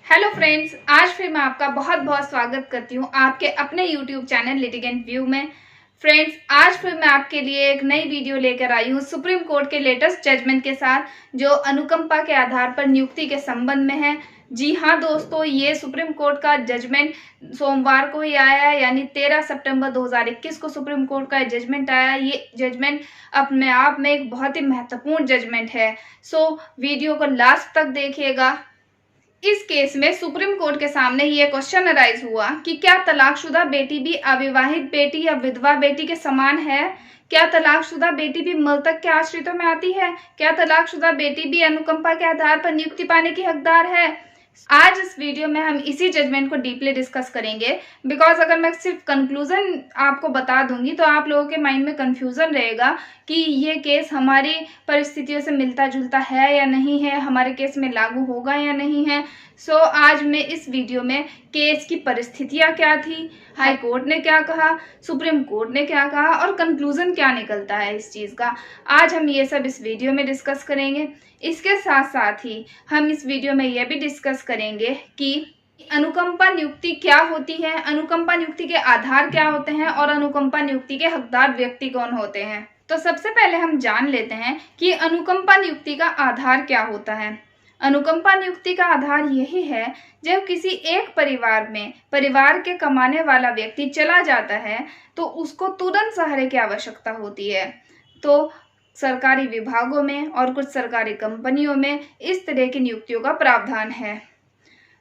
Hello friends, आज फिर मैं आपका बहुत बहुत स्वागत करती हूँ आपके अपने यूट्यूब चैनल लिटिगेंट व्यू में। फ्रेंड्स, आज फिर मैं आपके लिए एक नई वीडियो लेकर आई हूँ सुप्रीम कोर्ट के लेटेस्ट जजमेंट के साथ, जो अनुकंपा के आधार पर नियुक्ति के संबंध में है। जी हाँ दोस्तों, ये सुप्रीम कोर्ट का जजमेंट सोमवार को ही आया है, यानी 13 सितंबर 2021 को सुप्रीम कोर्ट का जजमेंट आया। ये जजमेंट अपने आप में एक बहुत ही महत्वपूर्ण जजमेंट है। सो वीडियो को लास्ट तक देखिएगा। इस केस में सुप्रीम कोर्ट के सामने ये क्वेश्चन अराइज हुआ कि क्या तलाकशुदा बेटी भी अविवाहित बेटी या विधवा बेटी के समान है? क्या तलाकशुदा बेटी भी मृतक के आश्रितों में आती है? क्या तलाकशुदा बेटी भी अनुकंपा के आधार पर नियुक्ति पाने की हकदार है? आज इस वीडियो में हम इसी जजमेंट को डीपली डिस्कस करेंगे, बिकॉज अगर मैं सिर्फ कंक्लूजन आपको बता दूंगी तो आप लोगों के माइंड में कंफ्यूजन रहेगा कि ये केस हमारी परिस्थितियों से मिलता जुलता है या नहीं है, हमारे केस में लागू होगा या नहीं है। सो आज मैं इस वीडियो में केस की परिस्थितियां क्या थी, हाई कोर्ट ने क्या कहा, सुप्रीम कोर्ट ने क्या कहा और कंक्लूजन क्या निकलता है इस चीज़ का, आज हम ये सब इस वीडियो में डिस्कस करेंगे। इसके साथ साथ ही हम इस वीडियो में यह भी डिस्कस करेंगे कि अनुकंपा नियुक्ति क्या होती है, अनुकंपा नियुक्ति के आधार क्या होते हैं और अनुकंपा नियुक्ति के हकदार व्यक्ति कौन होते हैं। तो सबसे पहले हम जान लेते हैं कि अनुकंपा नियुक्ति का आधार क्या होता है। अनुकंपा नियुक्ति का आधार यही है, जब किसी एक परिवार में परिवार के कमाने वाला व्यक्ति चला जाता है तो उसको तुरंत सहारे की आवश्यकता होती है। तो सरकारी विभागों में और कुछ सरकारी कंपनियों में इस तरह की नियुक्तियों का प्रावधान है।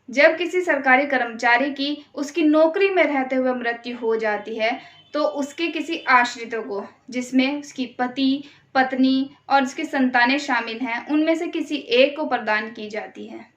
जब किसी सरकारी कर्मचारी की उसकी नौकरी में रहते हुए मृत्यु हो जाती है तो उसके किसी आश्रितों को, जिसमें उसकी पति, पत्नी और उसकी संतानें शामिल हैं, उनमें से किसी एक को प्रदान की जाती है।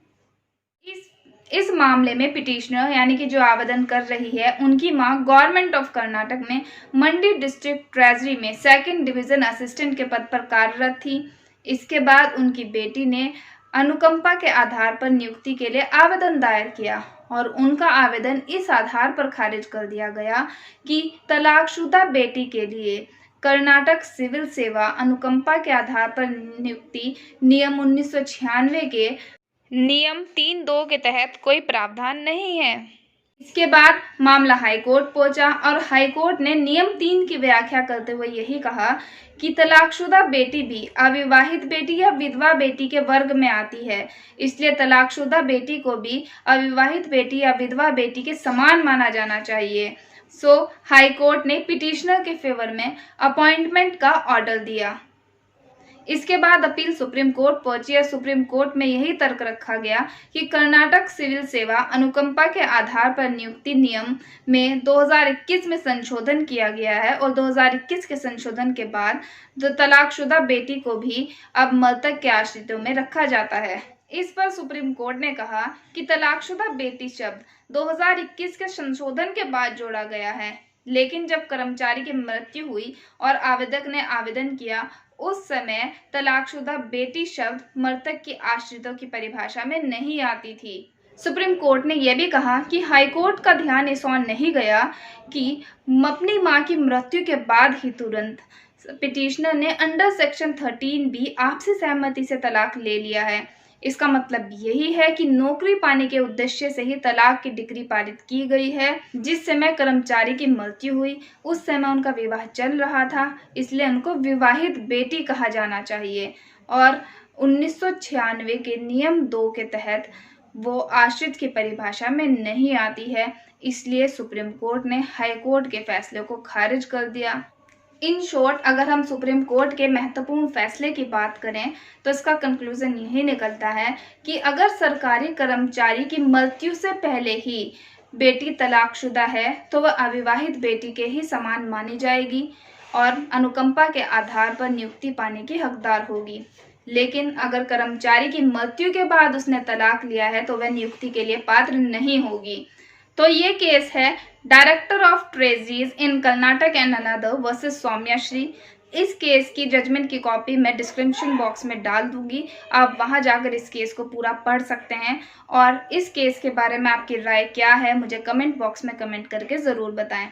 इस मामले में पिटिशनर यानी कि जो आवेदन कर रही है, उनकी मां गवर्नमेंट ऑफ कर्नाटक में मंडी डिस्ट्रिक्ट ट्रेजरी में सेकंड डिवीजन असिस्टेंट के पद पर कार्यरत थी। इसके बाद उनकी बेटी ने अनुकंपा के आधार पर नियुक्ति के लिए आवेदन दायर किया और उनका आवेदन इस आधार पर खारिज कर दिया गया कि तलाकशुदा बेटी के लिए कर्नाटक सिविल सेवा अनुकंपा के आधार पर नियुक्ति नियम 1996 के नियम 3(2) के तहत कोई प्रावधान नहीं है। इसके बाद मामला हाई कोर्ट पहुंचा और हाई कोर्ट ने नियम 3 की व्याख्या करते हुए यही कहा कि तलाकशुदा बेटी भी अविवाहित बेटी या विधवा बेटी के वर्ग में आती है, इसलिए तलाकशुदा बेटी को भी अविवाहित बेटी या विधवा बेटी के समान माना जाना चाहिए। सो हाई कोर्ट ने पिटिशनर के फेवर में अपॉइंटमेंट का ऑर्डर दिया। इसके बाद अपील सुप्रीम कोर्ट पहुंची और सुप्रीम कोर्ट में यही तर्क रखा गया कि कर्नाटक सिविल सेवा अनुकंपा के आधार पर नियुक्ति नियम में 2021 में संशोधन किया गया है और 2021 के संशोधन के बाद तलाकशुदा बेटी को भी अब मृतक के आश्रितों में रखा जाता है। इस पर सुप्रीम कोर्ट ने कहा कि तलाकशुदा बेटी शब्द 2021 के संशोधन के बाद जोड़ा गया है, लेकिन जब कर्मचारी की मृत्यु हुई और आवेदक ने आवेदन किया, उस समय तलाकशुदा बेटी शब्द मृतक की आश्रितों की परिभाषा में नहीं आती थी। सुप्रीम कोर्ट ने यह भी कहा कि हाई कोर्ट का ध्यान इस ओर नहीं गया कि अपनी मां की मृत्यु के बाद ही तुरंत पिटिशनर ने अंडर सेक्शन 13B आपसी सहमति से तलाक ले लिया है। इसका मतलब यही है कि नौकरी पाने के उद्देश्य से ही तलाक की डिक्री पारित की गई है। जिस समय कर्मचारी की मृत्यु हुई उस समय उनका विवाह चल रहा था, इसलिए उनको विवाहित बेटी कहा जाना चाहिए और 1996 के नियम 2 के तहत वो आश्रित की परिभाषा में नहीं आती है। इसलिए सुप्रीम कोर्ट ने हाई कोर्ट के फैसले को खारिज कर दिया। इन शॉर्ट, अगर हम सुप्रीम कोर्ट के महत्वपूर्ण फैसले की बात करें तो इसका कंक्लूजन यही निकलता है कि अगर सरकारी कर्मचारी की मृत्यु से पहले ही बेटी तलाकशुदा है तो वह अविवाहित बेटी के ही समान मानी जाएगी और अनुकंपा के आधार पर नियुक्ति पाने की हकदार होगी। लेकिन अगर कर्मचारी की मृत्यु के बाद उसने तलाक लिया है तो वह नियुक्ति के लिए पात्र नहीं होगी। तो ये केस है director of treasuries in Karnataka and another versus Saumyashree. इस केस की जजमेंट की कॉपी मैं डिस्क्रिप्शन बॉक्स में डाल दूंगी, आप वहां जाकर इस केस को पूरा पढ़ सकते हैं और इस केस के बारे में आपकी राय क्या है मुझे कमेंट बॉक्स में कमेंट करके ज़रूर बताएं।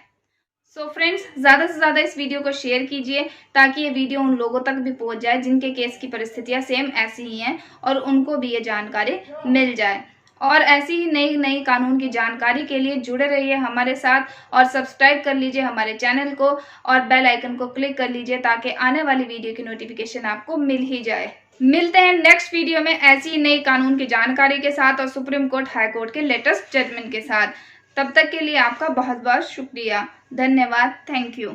सो फ्रेंड्स, ज़्यादा से ज़्यादा इस वीडियो को शेयर कीजिए ताकि ये वीडियो उन लोगों तक भी पहुंच जाए जिनके केस की परिस्थितियां सेम ऐसी ही हैं और उनको भी ये जानकारी मिल जाए। और ऐसी ही नई नई कानून की जानकारी के लिए जुड़े रहिए हमारे साथ और सब्सक्राइब कर लीजिए हमारे चैनल को और बेल आइकन को क्लिक कर लीजिए ताकि आने वाली वीडियो की नोटिफिकेशन आपको मिल ही जाए। मिलते हैं नेक्स्ट वीडियो में ऐसी ही नई कानून की जानकारी के साथ और सुप्रीम कोर्ट हाई कोर्ट के लेटेस्ट जजमेंट के साथ। तब तक के लिए आपका बहुत बहुत शुक्रिया। धन्यवाद। Thank you.